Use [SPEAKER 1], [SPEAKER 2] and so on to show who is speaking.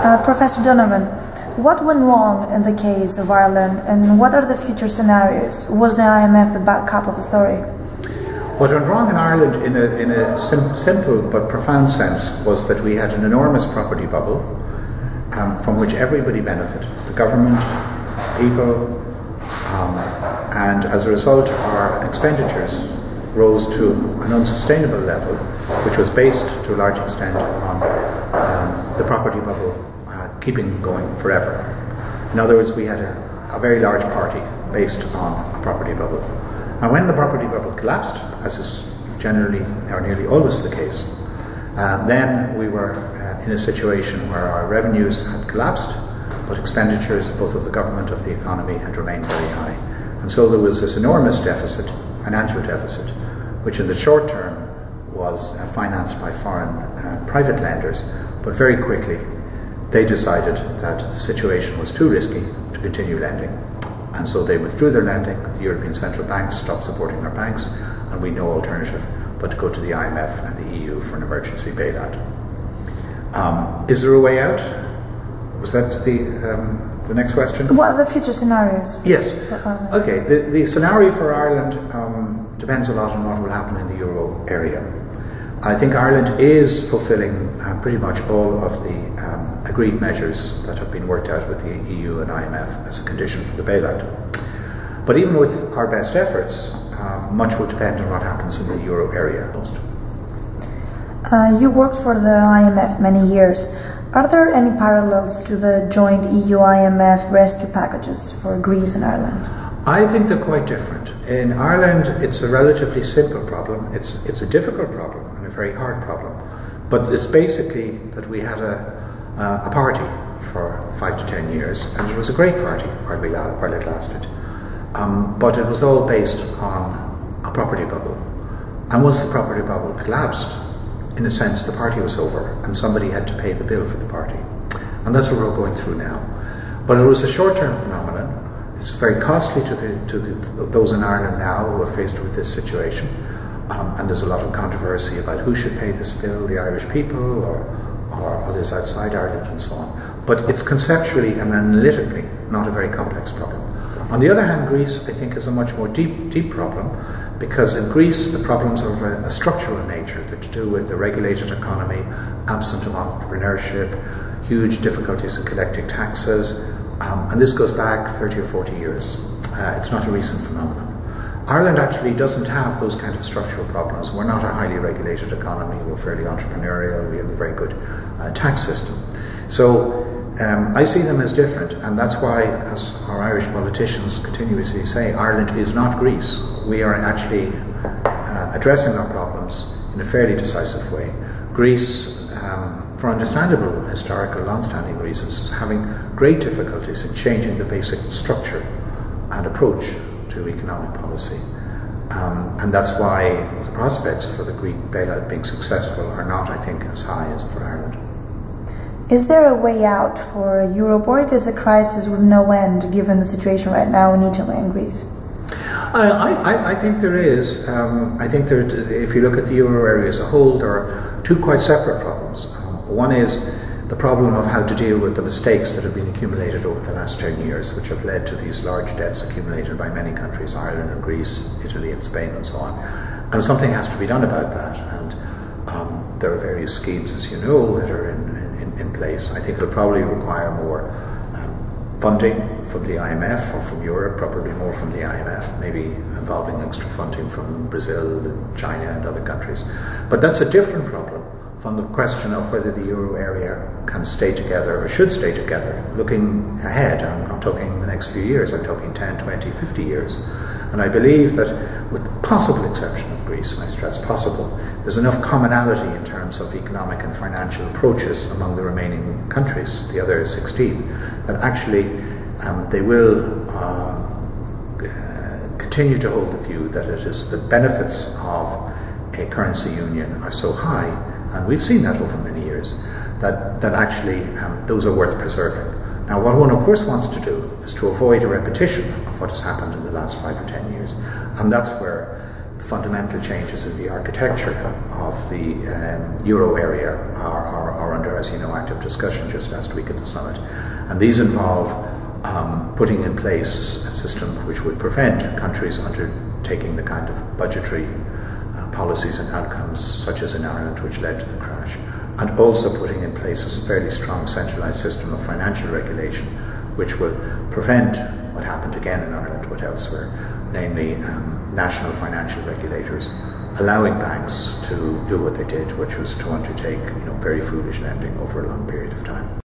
[SPEAKER 1] Professor Donovan, what went wrong in the case of Ireland, and what are the future scenarios? Was the IMF the bad cop of the story?
[SPEAKER 2] What went wrong in Ireland in a simple but profound sense was that we had an enormous property bubble from which everybody benefited, the government, people, and as a result our expenditures rose to an unsustainable level, which was based to a large extent on the property bubble keeping going forever. In other words, we had a very large party based on a property bubble. And when the property bubble collapsed, as is generally or nearly always the case, then we were in a situation where our revenues had collapsed, but expenditures, both of the government and of the economy, had remained very high. And so there was this enormous deficit, financial deficit, which in the short term was financed by foreign private lenders, but very quickly they decided that the situation was too risky to continue lending. And so they withdrew their lending. The European Central Bank stopped supporting our banks, and we had no alternative but to go to the IMF and the EU for an emergency bailout. Is there a way out? Was that the next question?
[SPEAKER 1] What are the future scenarios?
[SPEAKER 2] Yes. Okay, the scenario for Ireland depends a lot on what will happen in the euro area. I think Ireland is fulfilling pretty much all of the agreed measures that have been worked out with the EU and IMF as a condition for the bailout. But even with our best efforts, much will depend on what happens in the euro area most.
[SPEAKER 1] You worked for the IMF many years. Are there any parallels to the joint EU-IMF rescue packages for Greece and Ireland?
[SPEAKER 2] I think they're quite different. In Ireland, it's a relatively simple problem. It's a difficult problem and a very hard problem. But it's basically that we had a party for 5 to 10 years, and it was a great party while it lasted. But it was all based on a property bubble. And once the property bubble collapsed, in a sense, the party was over, and somebody had to pay the bill for the party. And that's what we're going through now. But it was a short-term phenomenon. It's very costly to those in Ireland now who are faced with this situation. And there's a lot of controversy about who should pay this bill, the Irish people or others outside Ireland and so on. But it's conceptually and analytically not a very complex problem. On the other hand, Greece, I think, is a much more deep problem, because in Greece the problems are of a structural nature. They're to do with the regulated economy, absent of entrepreneurship, huge difficulties in collecting taxes, and this goes back 30 or 40 years. It's not a recent phenomenon. Ireland actually doesn't have those kind of structural problems. We're not a highly regulated economy, we're fairly entrepreneurial, we have a very good tax system. So I see them as different, and that's why, as our Irish politicians continuously say, Ireland is not Greece. We are actually addressing our problems in a fairly decisive way. Greece, for understandable historical long-standing reasons, is having great difficulties in changing the basic structure and approach to economic policy. And that's why the prospects for the Greek bailout being successful are not, I think, as high as for Ireland.
[SPEAKER 1] Is there a way out for Europe, or it is a crisis with no end, given the situation right now in Italy and Greece?
[SPEAKER 2] I think there is. I think if you look at the euro area as a whole, there are two quite separate problems. One is the problem of how to deal with the mistakes that have been accumulated over the last 10 years, which have led to these large debts accumulated by many countries, Ireland and Greece, Italy and Spain and so on. And something has to be done about that. And there are various schemes, as you know, that are in place. I think it'll probably require more funding from the IMF or from Europe, probably more from the IMF, maybe involving extra funding from Brazil and China and other countries. But that's a different problem from the question of whether the euro area can stay together or should stay together. Looking ahead, I'm not talking the next few years, I'm talking 10, 20, 50 years. And I believe that with the possible exception of Greece, and I stress possible, there's enough commonality in terms of economic and financial approaches among the remaining countries, the other 16, that actually they will continue to hold the view that it is the benefits of a currency union are so high, and we've seen that over many years, that actually those are worth preserving. Now, what one of course wants to do is to avoid a repetition of what has happened in the last 5 or 10 years, and that's where the fundamental changes in the architecture of the euro area are under, as you know, active discussion just last week at the summit. And these involve putting in place a system which would prevent countries undertaking the kind of budgetary policies and outcomes such as in Ireland, which led to the crash, and also putting in place a fairly strong centralised system of financial regulation which will prevent what happened again in Ireland, but elsewhere, namely national financial regulators allowing banks to do what they did, which was to undertake very foolish lending over a long period of time.